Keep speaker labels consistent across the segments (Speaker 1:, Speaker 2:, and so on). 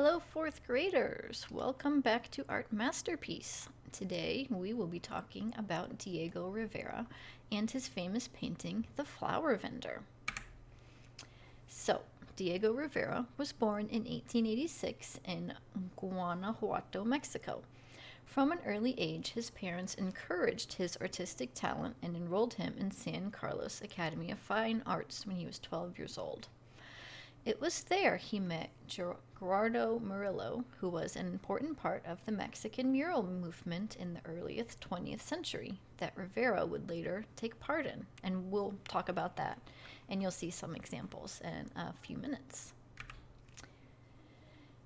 Speaker 1: Hello, fourth graders. Welcome back to Art Masterpiece. Today we will be talking about Diego Rivera and his famous painting, The Flower Vendor. So, Diego Rivera was born in 1886 in Guanajuato, Mexico. From an early age, his parents encouraged his artistic talent and enrolled him in San Carlos Academy of Fine Arts when he was 12 years old. It was there he met Gerardo Murillo, who was an important part of the Mexican mural movement in the early 20th century that Rivera would later take part in. And we'll talk about that, and you'll see some examples in a few minutes.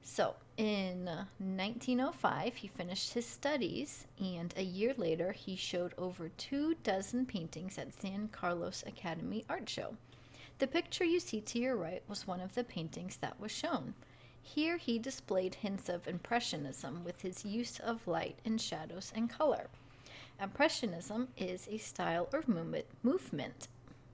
Speaker 1: So, in 1905, he finished his studies, and a year later, he showed over 24 paintings at San Carlos Academy Art Show. The picture you see to your right was one of the paintings that was shown. Here he displayed hints of Impressionism with his use of light and shadows and color. Impressionism is a style or movement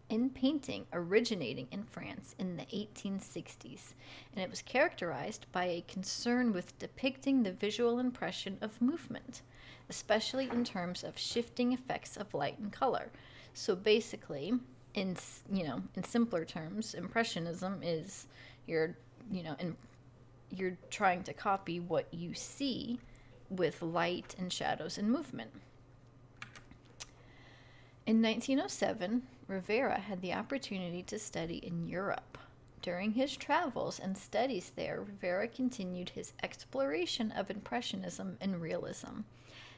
Speaker 1: in painting originating in France in the 1860s, and it was characterized by a concern with depicting the visual impression of movement, especially in terms of shifting effects of light and color. So basically, in simpler terms, Impressionism is you're trying to copy what you see with light and shadows and movement. In 1907, Rivera had the opportunity to study in Europe. During his travels and studies there, Rivera continued his exploration of Impressionism and Realism.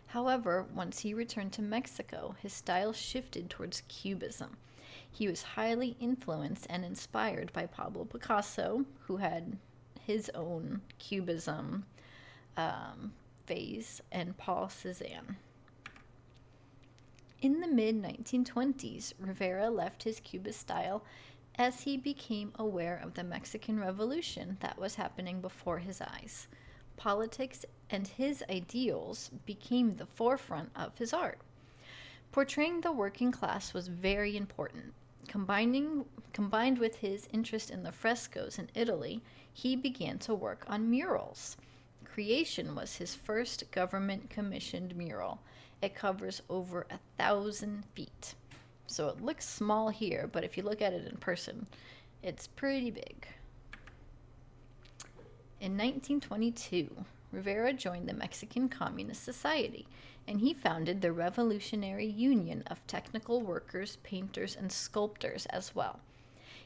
Speaker 1: However, once he returned to Mexico, his style shifted towards Cubism. He was highly influenced and inspired by Pablo Picasso, who had his own Cubism phase, and Paul Cézanne. In the mid-1920s, Rivera left his Cubist style as he became aware of the Mexican Revolution that was happening before his eyes. Politics and his ideals became the forefront of his art. Portraying the working class was very important. Combined with his interest in the frescoes in Italy, he began to work on murals. Creation was his first government-commissioned mural. It covers over 1,000 feet. So it looks small here, but if you look at it in person, it's pretty big. In 1922, Rivera joined the Mexican Communist Society, and he founded the Revolutionary Union of Technical Workers, Painters, and Sculptors as well.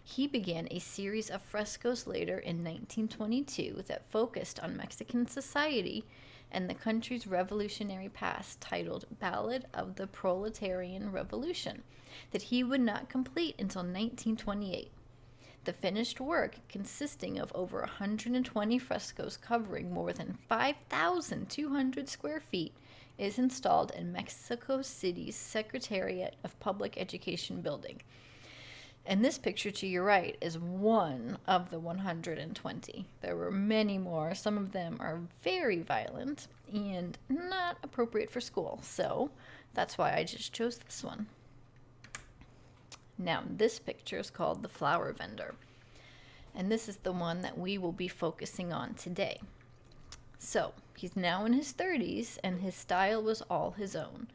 Speaker 1: He began a series of frescoes later in 1922 that focused on Mexican society and the country's revolutionary past, titled Ballad of the Proletarian Revolution, that he would not complete until 1928. The finished work, consisting of over 120 frescoes covering more than 5,200 square feet, is installed in Mexico City's Secretariat of Public Education building. And this picture to your right is one of the 120. There were many more. Some of them are very violent and not appropriate for school, so that's why I just chose this one. Now, this picture is called The Flower Vendor, and this is the one that we will be focusing on today. So, he's now in his 30s, and his style was all his own.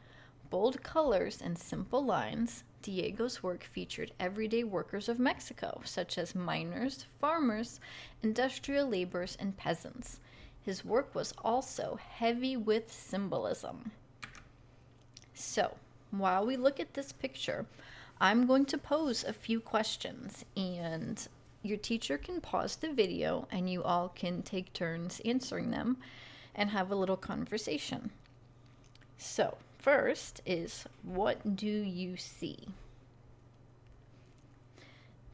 Speaker 1: Bold colors and simple lines, Diego's work featured everyday workers of Mexico, such as miners, farmers, industrial laborers, and peasants. His work was also heavy with symbolism. So, while we look at this picture, I'm going to pose a few questions, and your teacher can pause the video and you all can take turns answering them and have a little conversation. So, first is, what do you see?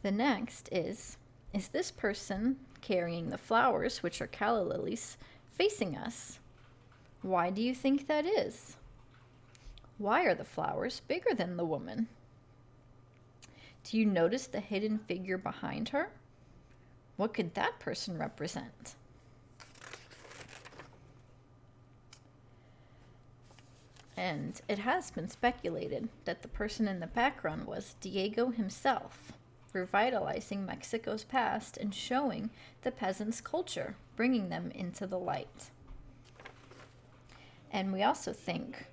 Speaker 1: The next is this person carrying the flowers, which are calla lilies, facing us? Why do you think that is? Why are the flowers bigger than the woman? Do you notice the hidden figure behind her? What could that person represent? And it has been speculated that the person in the background was Diego himself. revitalizing Mexico's past and showing the peasants' culture, bringing them into the light. And we also think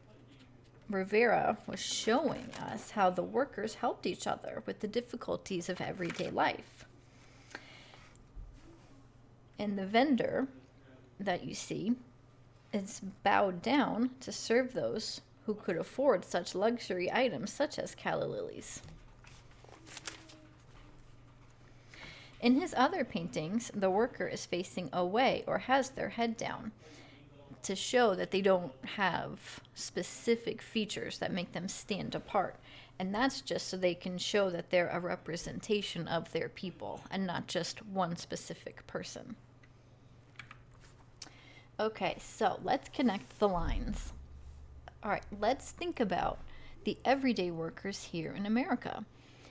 Speaker 1: Rivera was showing us how the workers helped each other with the difficulties of everyday life. And the vendor that you see is bowed down to serve those who could afford such luxury items such as calla lilies. In his other paintings, the worker is facing away or has their head down to show that they don't have specific features that make them stand apart. And that's just so they can show that they're a representation of their people and not just one specific person. Okay, so let's connect the lines. All right, let's think about the everyday workers here in America.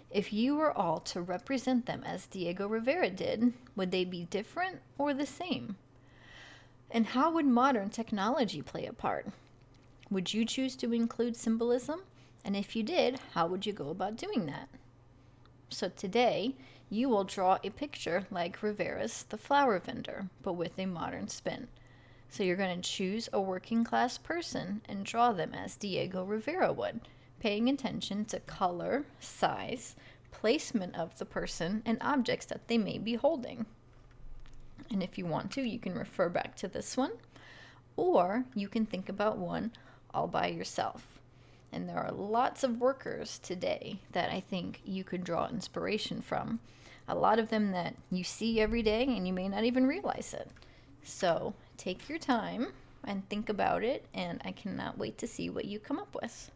Speaker 1: If you were all to represent them as Diego Rivera did, would they be different or the same? And how would modern technology play a part? Would you choose to include symbolism? And if you did, how would you go about doing that? So today, you will draw a picture like Rivera's The Flower Vendor, but with a modern spin. So you're going to choose a working class person and draw them as Diego Rivera would, paying attention to color, size, placement of the person, and objects that they may be holding. And if you want to, you can refer back to this one, or you can think about one all by yourself. And there are lots of workers today that I think you could draw inspiration from. A lot of them that you see every day and you may not even realize it. So take your time and think about it, and I cannot wait to see what you come up with.